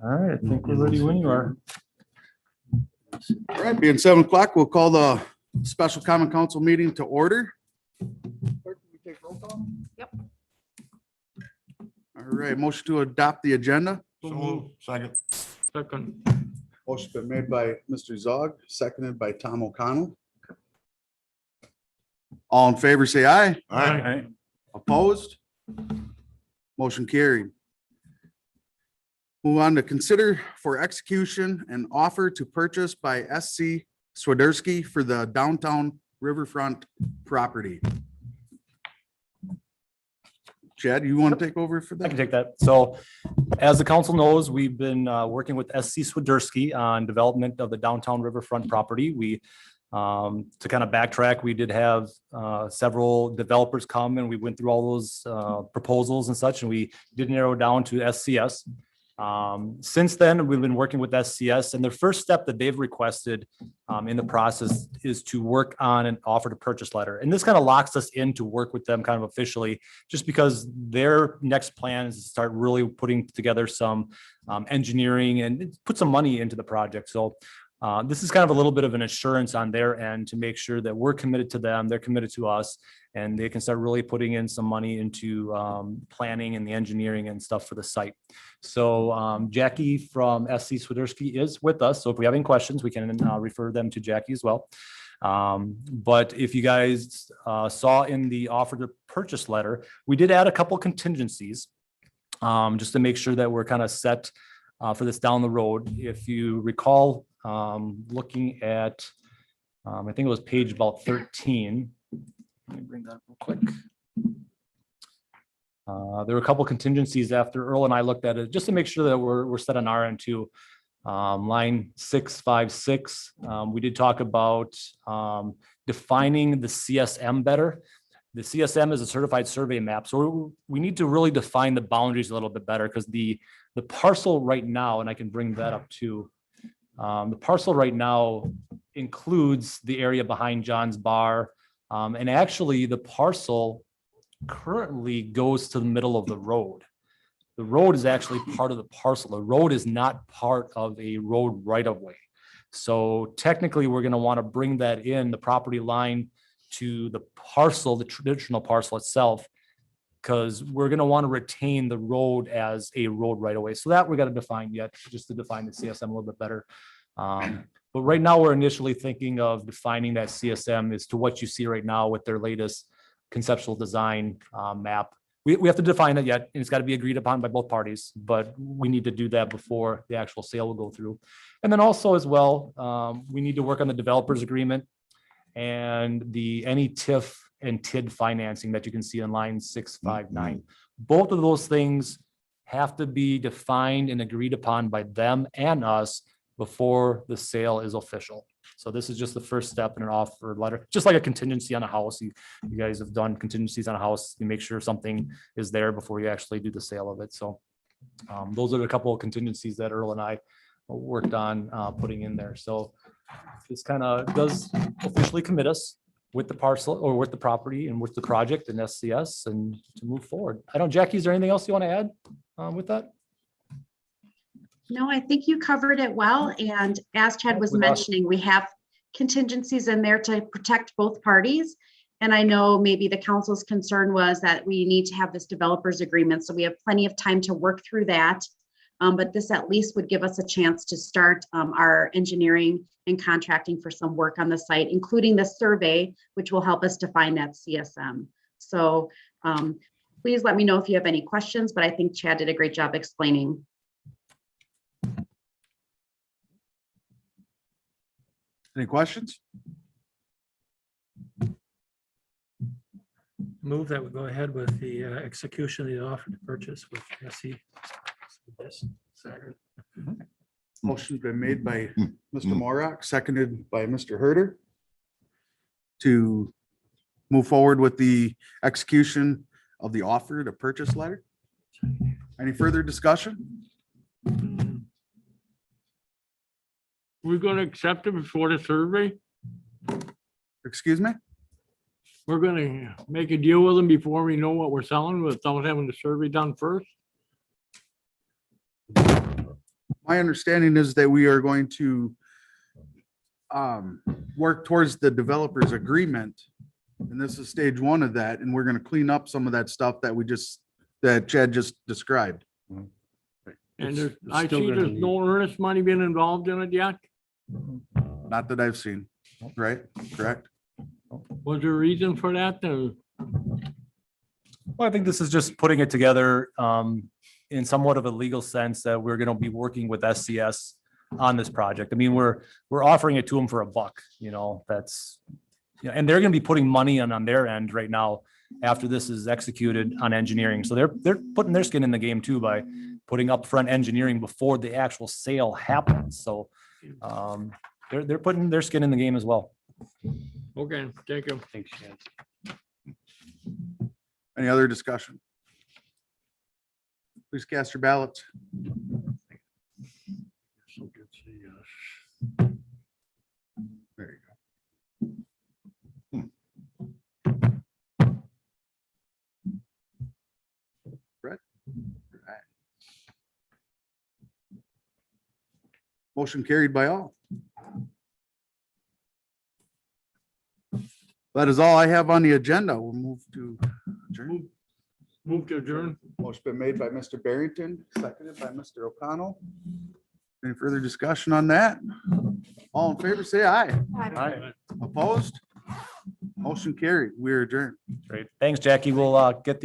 All right, I think we're ready when you are. All right, being 7 o'clock, we'll call the special common council meeting to order. Yep. All right, motion to adopt the agenda. Second. Motion's been made by Mr. Zog, seconded by Tom O'Connell. All in favor, say aye. Aye. Opposed? Motion carried. Move on to consider for execution an offer to purchase by SC Swiderski for the downtown riverfront property. Chad, you want to take over for I can that? take that. So as the council knows, we've been working with SC Swiderski on development of the downtown riverfront property. We, to kind of backtrack, we did have several developers come and we went through all those proposals and such, and we did narrow down to SCS. Since then, we've been working with SCS, and the first step that they've requested in the process is to work on an offer to purchase letter. And this kind of locks us in to work with them kind of officially, just because their next plan is to start really putting together some engineering and put some money into the project. So this is kind of a little bit of an assurance on their end to make sure that we're committed to them, they're committed to us, and they can start really putting in some money into planning and the engineering and stuff for the site. So Jackie from SC Swiderski is with us. So if we have any questions, we can refer them to Jackie as well. But if you guys saw in the offer to purchase letter, we did add a couple contingencies just to make sure that we're kind of set for this down the road. If you recall, looking at, I think it was page about 13. Let me bring that up real quick. There were a couple contingencies after Earl and I looked at it, just to make sure that we're set on our end too. Line 656, we did talk about defining the CSM better. The CSM is a certified survey map. So we need to really define the boundaries a little bit better, because the parcel right now, and I can bring that up too. The parcel right now includes the area behind John's Bar. And actually the parcel currently goes to the middle of the road. The road is actually part of the parcel. The road is not part of a road right of way. So technically we're going to want to bring that in the property line to the parcel, the traditional parcel itself, because we're going to want to retain the road as a road right away. So that we got to define yet, just to define the CSM a little bit better. But right now we're initially thinking of defining that CSM as to what you see right now with their latest conceptual design map. We have to define it yet, and it's got to be agreed upon by both parties, but we need to do that before the actual sale will go through. And then also as well, we need to work on the developers agreement and any TIF and TID financing that you can see on line 659. Both of those things have to be defined and agreed upon by them and us before the sale is official. So this is just the first step in an offer letter, just like a contingency on a house. You guys have done contingencies on a house. You make sure something is there before you actually do the sale of it. So those are a couple of contingencies that Earl and I worked on putting in there. So this kind of does officially commit us with the parcel or with the property and with the project and SCS and to move forward. I don't, Jackie, is there anything else you want to add with that? No, I think you covered it well. And as Chad was mentioning, we have contingencies in there to protect both parties. And I know maybe the council's concern was that we need to have this developers agreement. So we have plenty of time to work through that. But this at least would give us a chance to start our engineering and contracting for some work on the site, including the survey, which will help us define that CSM. So please let me know if you have any questions, but I think Chad did a great job explaining. Any questions? Move that we go ahead with the execution of the offer to purchase with SC. Motion's been made by Mr. Morak, seconded by Mr. Herder to move forward with the execution of the offer to purchase letter. Any further discussion? We're gonna accept it before the survey? Excuse me? We're gonna make a deal with them before we know what we're selling without having the survey done first? My understanding is that we are going to work towards the developer's agreement. And this is stage one of that, and we're gonna clean up some of that stuff that Chad just described. And It's I still see gonna there's no earnest money being involved in it yet. Not that I've seen, right? Correct? Was there a reason for that? Well, I think this is just putting it together in somewhat of a legal sense that we're gonna be working with SCS on this project. I mean, we're offering it to them for $1, that's, and they're gonna be putting money on their end right now after this is executed on engineering. So they're putting their skin in the game too by putting upfront engineering before the actual sale happens. So they're putting their skin in the game as well. Okay, thank you. Thanks, Chad. Any other discussion? Please cast your ballots. So good to see you. There you go. Brett? All right. Motion carried by all. That is all I have on the agenda. We'll move to adjourn. Move to adjourn. Motion been made by Mr. Barrington, seconded by Mr. O'Connell. Any further discussion on that? All in favor, say aye. Opposed? Motion carried. We are adjourned. Great. Thanks, Jackie. We'll get the